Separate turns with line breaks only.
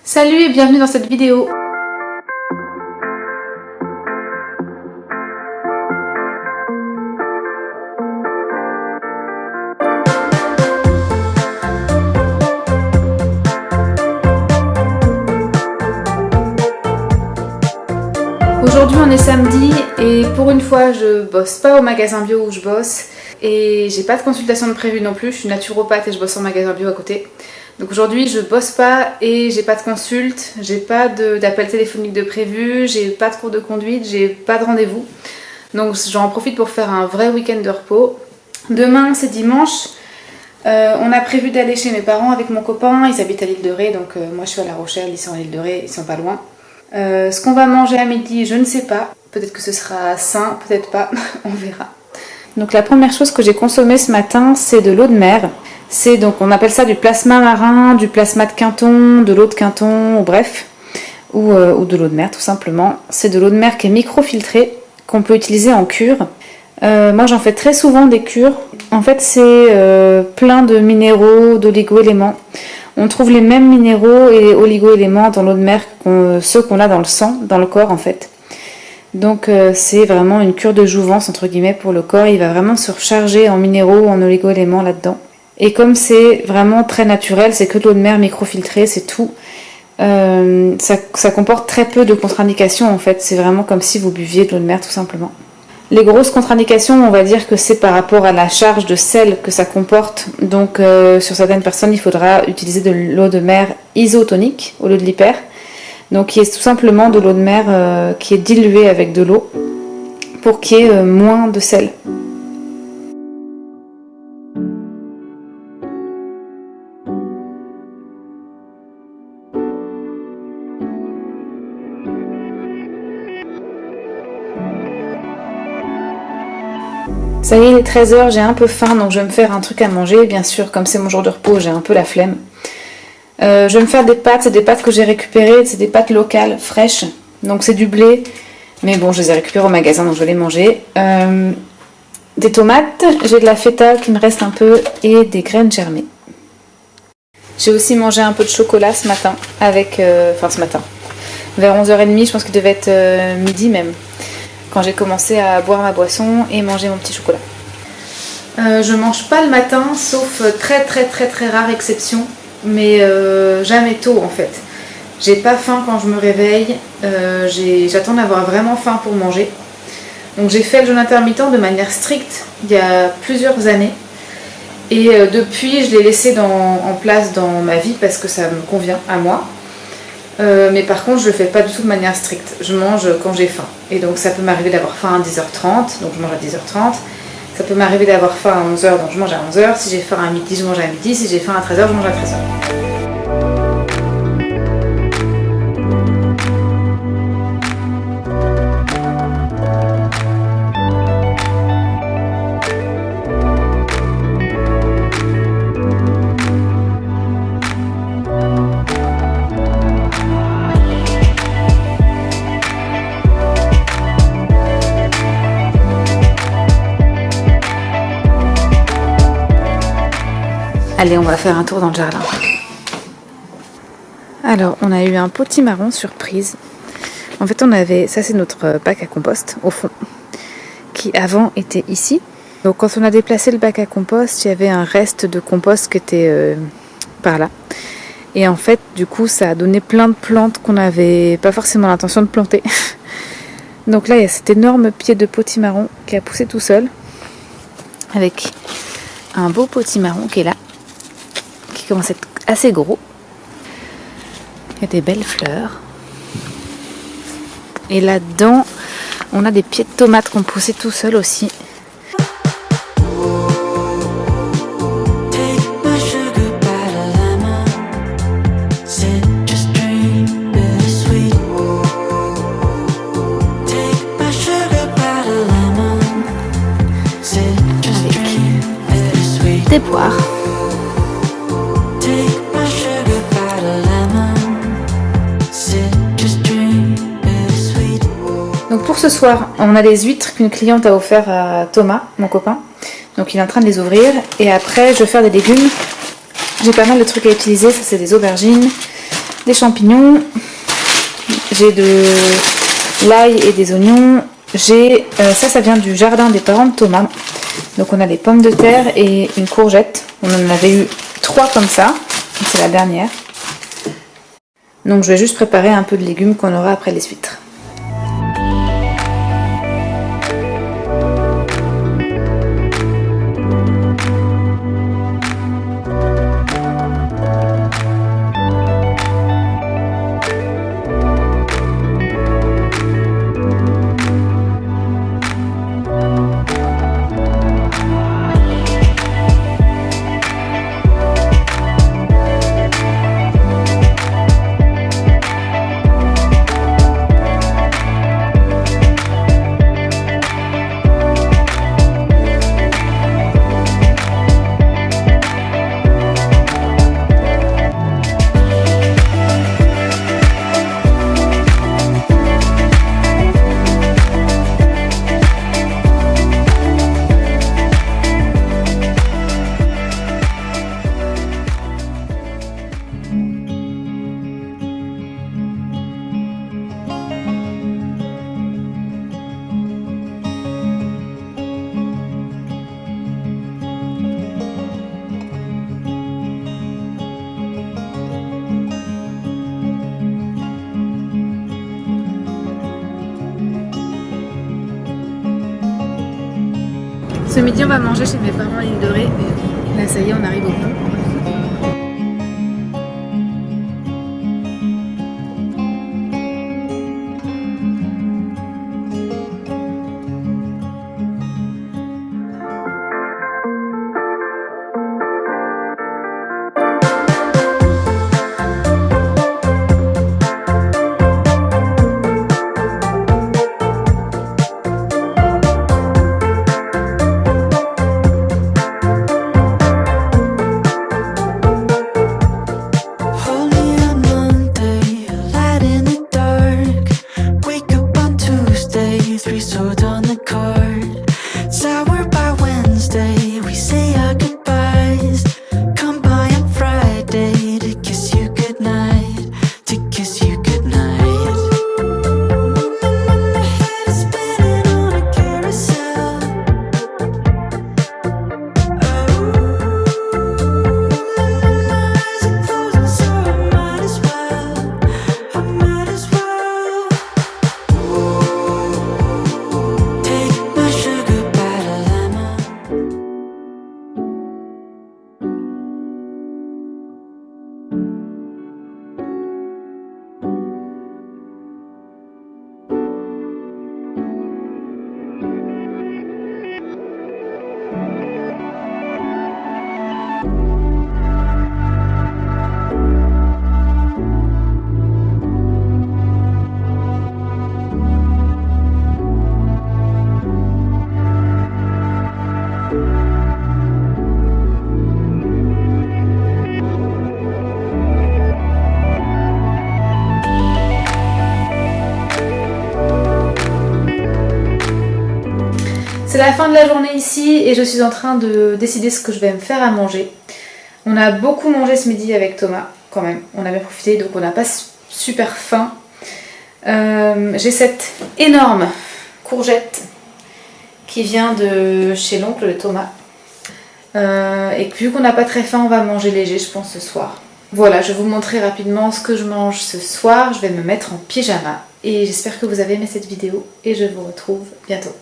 Salut et bienvenue dans cette vidéo. Aujourd'hui on est samedi et pour une fois je bosse pas au magasin bio où je bosse et j'ai pas de consultation de prévu non plus, je suis naturopathe et je bosse en magasin bio à côté. Donc aujourd'hui je bosse pas et j'ai pas de consulte, j'ai pas d'appel téléphonique de prévu, j'ai pas de cours de conduite, j'ai pas de rendez-vous. Donc j'en profite pour faire un vrai week-end de repos. Demain c'est dimanche, on a prévu d'aller chez mes parents avec mon copain, ils habitent à l'île de Ré, donc moi je suis à La Rochelle, ils sont à l'île de Ré, ils sont pas loin. Ce qu'on va manger à midi, je ne sais pas. Peut-être que ce sera sain, peut-être pas, on verra. Donc la première chose que j'ai consommée ce matin, c'est de l'eau de mer. C'est donc, on appelle ça du plasma marin, du plasma de Quinton, de l'eau de Quinton, ou bref, ou de l'eau de mer tout simplement. C'est de l'eau de mer qui est microfiltrée, qu'on peut utiliser en cure. Moi j'en fais très souvent des cures. En fait c'est plein de minéraux, d'oligo-éléments. On trouve les mêmes minéraux et oligo-éléments dans l'eau de mer que ceux qu'on a dans le sang, dans le corps en fait. Donc c'est vraiment une cure de jouvence entre guillemets pour le corps. Il va vraiment se recharger en minéraux, en oligo-éléments là-dedans. Et comme c'est vraiment très naturel, c'est que de l'eau de mer microfiltrée, c'est tout. Ça comporte très peu de contre-indications en fait. C'est vraiment comme si vous buviez de l'eau de mer tout simplement. Les grosses contre-indications, on va dire que c'est par rapport à la charge de sel que ça comporte. Donc sur certaines personnes, il faudra utiliser de l'eau de mer isotonique au lieu de l'hyper. Donc qui est tout simplement de l'eau de mer qui est diluée avec de l'eau pour qu'il y ait moins de sel. Ça y est, il est 13h, j'ai un peu faim, donc je vais me faire un truc à manger. Bien sûr, comme c'est mon jour de repos, j'ai un peu la flemme. Je vais me faire des pâtes, c'est des pâtes que j'ai récupérées, c'est des pâtes locales, fraîches. Donc c'est du blé, mais bon, je les ai récupérées au magasin, donc je vais les manger. Des tomates, j'ai de la feta qui me reste un peu, et des graines germées. J'ai aussi mangé un peu de chocolat ce matin, ce matin, vers 11h30, je pense qu'il devait être midi même. Quand j'ai commencé à boire ma boisson et manger mon petit chocolat. Je mange pas le matin, sauf très rare exception, mais jamais tôt en fait. J'ai pas faim quand je me réveille, j'attends d'avoir vraiment faim pour manger. Donc j'ai fait le jeûne intermittent de manière stricte il y a plusieurs années. Et depuis, je l'ai laissé en place dans ma vie parce que ça me convient à moi. Mais par contre je le fais pas du tout de manière stricte, je mange quand j'ai faim et donc ça peut m'arriver d'avoir faim à 10h30, donc je mange à 10h30, ça peut m'arriver d'avoir faim à 11h, donc je mange à 11h, si j'ai faim à midi je mange à midi, si j'ai faim à 13h je mange à 13h. Allez, on va faire un tour dans le jardin. Alors, on a eu un potimarron surprise. En fait, ça c'est notre bac à compost, au fond, qui avant était ici. Donc quand on a déplacé le bac à compost, il y avait un reste de compost qui était par là. Et en fait, du coup, ça a donné plein de plantes qu'on n'avait pas forcément l'intention de planter. Donc là, il y a cet énorme pied de potimarron qui a poussé tout seul, avec un beau potimarron qui est là. Qui commence à être assez gros. Il y a des belles fleurs. Et là-dedans, on a des pieds de tomates qui ont poussé tout seul aussi. Avec des poires. Donc pour ce soir, on a des huîtres qu'une cliente a offert à Thomas, mon copain. Donc il est en train de les ouvrir. Et après, je vais faire des légumes. J'ai pas mal de trucs à utiliser. Ça, c'est des aubergines, des champignons, j'ai de l'ail et des oignons. J'ai ça vient du jardin des parents de Thomas. Donc on a des pommes de terre et une courgette. On en avait eu 3 comme ça. C'est la dernière. Donc je vais juste préparer un peu de légumes qu'on aura après les huîtres. Ce midi, on va manger chez mes parents à l'île de Ré. Là, ça y est, on arrive au bout. C'est la fin de la journée ici et je suis en train de décider ce que je vais me faire à manger. On a beaucoup mangé ce midi avec Thomas quand même, on a bien profité donc on n'a pas super faim. J'ai cette énorme courgette qui vient de chez l'oncle de Thomas. Et vu qu'on n'a pas très faim, on va manger léger je pense ce soir. Voilà, je vais vous montrer rapidement ce que je mange ce soir. Je vais me mettre en pyjama et j'espère que vous avez aimé cette vidéo et je vous retrouve bientôt.